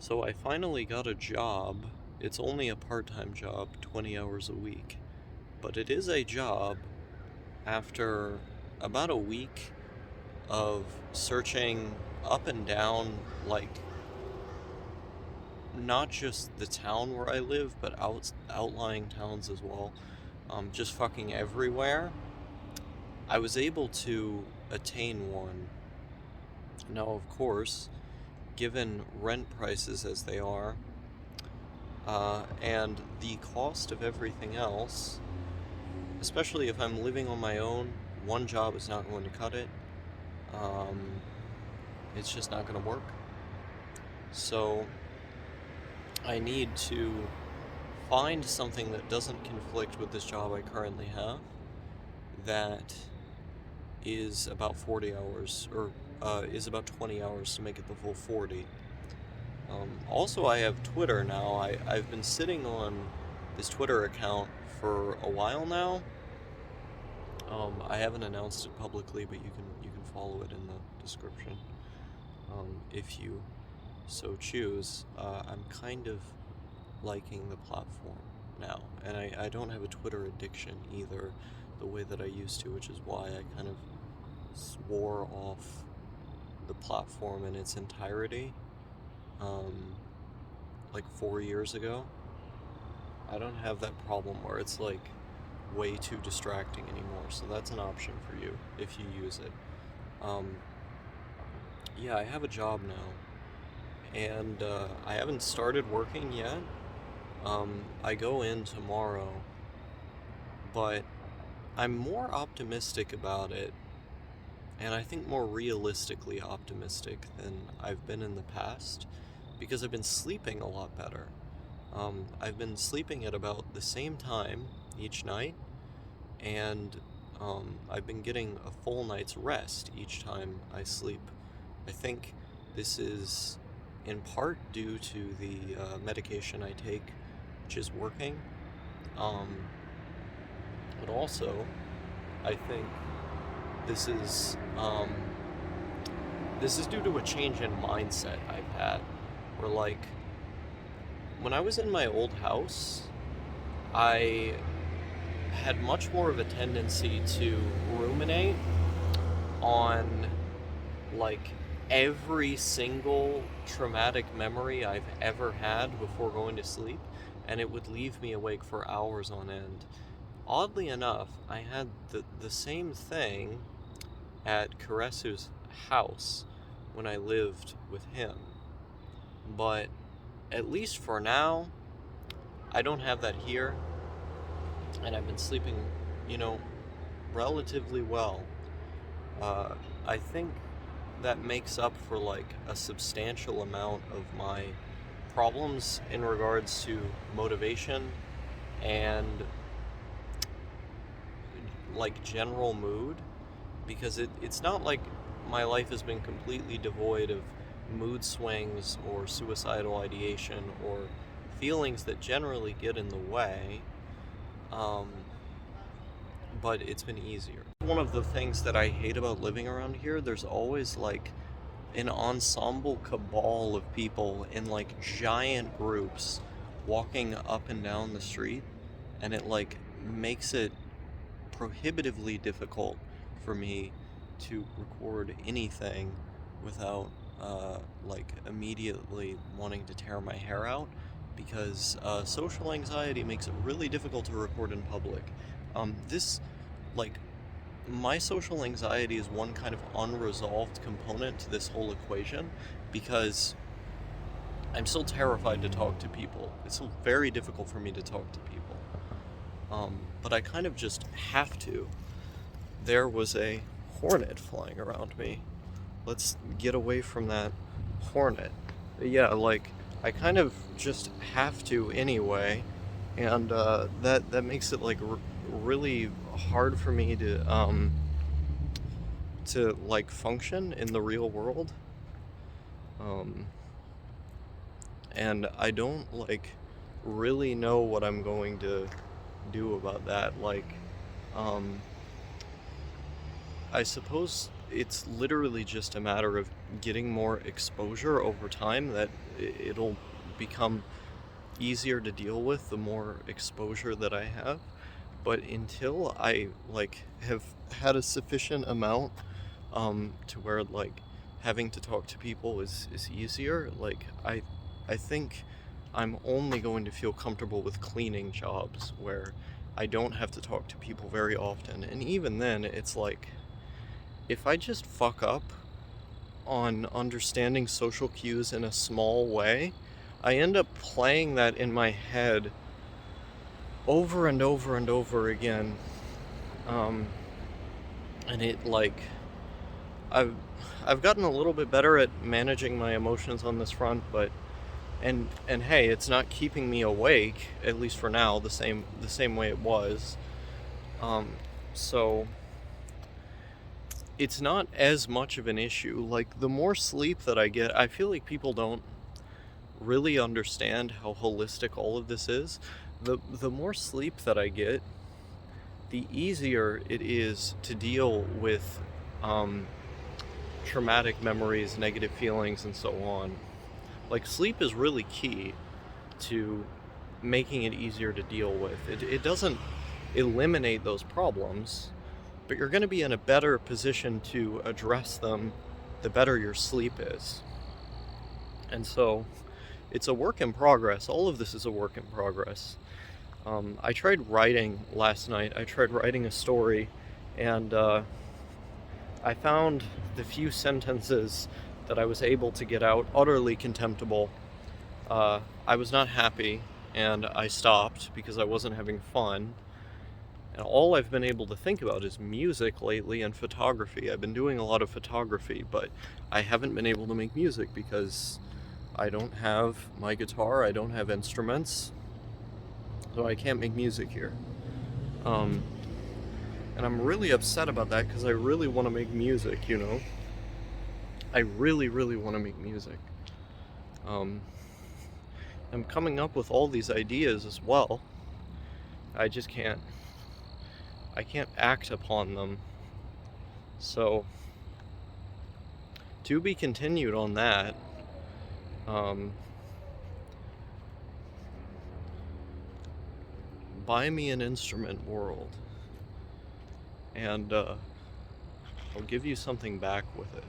So I finally got a job. It's only a part-time job, 20 hours a week. But it is a job after about a week of searching up and down, like, not just the town where I live, but outlying towns as well. Just fucking everywhere. I was able to attain one. Now, of course, given rent prices as they are, and the cost of everything else, especially if I'm living on my own, one job is not going to cut it. Um, it's just not going to work. So I need to find something that doesn't conflict with this job I currently have, that is about 40 hours, or is about 20 hours to make it the full 40. Also, I have Twitter now. I've been sitting on this Twitter account for a while now. I haven't announced it publicly, but you can follow it in the description if you so choose. I'm kind of liking the platform now, and I don't have a Twitter addiction either, the way that I used to, which is why I kind of swore off the platform in its entirety, like 4 years ago. I don't have that problem where it's like way too distracting anymore, so that's an option for you if you use it. Yeah, I have a job now, and I haven't started working yet. I go in tomorrow, but I'm more optimistic about it, and I think more realistically optimistic than I've been in the past, because I've been sleeping a lot better. I've been sleeping at about the same time each night, and I've been getting a full night's rest each time I sleep. I think this is in part due to the medication I take, which is working. Um, but also, I think this is this is due to a change in mindset I've had. Where, like, when I was in my old house, I had much more of a tendency to ruminate on, like, every single traumatic memory I've ever had before going to sleep, and it would leave me awake for hours on end. Oddly enough, I had the same thing at Karesu's house when I lived with him. But at least for now, I don't have that here, and I've been sleeping, you know, relatively well. I think that makes up for like a substantial amount of my problems in regards to motivation and like general mood, because it's not like my life has been completely devoid of mood swings or suicidal ideation or feelings that generally get in the way, um, but it's been easier. One of the things that I hate about living around here, there's always like an ensemble cabal of people in like giant groups walking up and down the street, and it like makes it prohibitively difficult for me to record anything without like immediately wanting to tear my hair out, because social anxiety makes it really difficult to record in public. This, like, my social anxiety is one kind of unresolved component to this whole equation, because I'm still terrified to talk to people. It's still very difficult for me to talk to people. But I kind of just have to. There was a hornet flying around me. Let's get away from that hornet. But yeah, like, I kind of just have to anyway, and that makes it like really hard for me to like function in the real world. Um, and I don't like really know what I'm going to do about that. Like, um, I suppose it's literally just a matter of getting more exposure over time that it'll become easier to deal with the more exposure that I have. But until I like have had a sufficient amount to where like having to talk to people is easier, like I think I'm only going to feel comfortable with cleaning jobs where I don't have to talk to people very often. And even then, it's like if I just fuck up on understanding social cues in a small way, I end up playing that in my head over and over and over again. Um, and it like I've I've gotten a little bit better at managing my emotions on this front, but and hey, it's not keeping me awake, at least for now, the same way it was. Um, so it's not as much of an issue. Like the more sleep that I get, I feel like people don't really understand how holistic all of this is. The more sleep that I get, the easier it is to deal with um, traumatic memories, negative feelings, and so on. Like sleep is really key to making it easier to deal with. It doesn't eliminate those problems, but you're going to be in a better position to address them the better your sleep is. And so it's a work in progress. All of this is a work in progress. I tried writing last night. I tried writing a story, and I found the few sentences that I was able to get out utterly contemptible. I was not happy, and I stopped because I wasn't having fun. And all I've been able to think about is music lately and photography. I've been doing a lot of photography, but I haven't been able to make music because I don't have my guitar, I don't have instruments, so I can't make music here. Um, and I'm really upset about that because I really want to make music, you know? I really, really want to make music. Um, I'm coming up with all these ideas as well. I just can't. I can't act upon them. So, to be continued on that. Um, buy me an instrument, world, and I'll give you something back with it.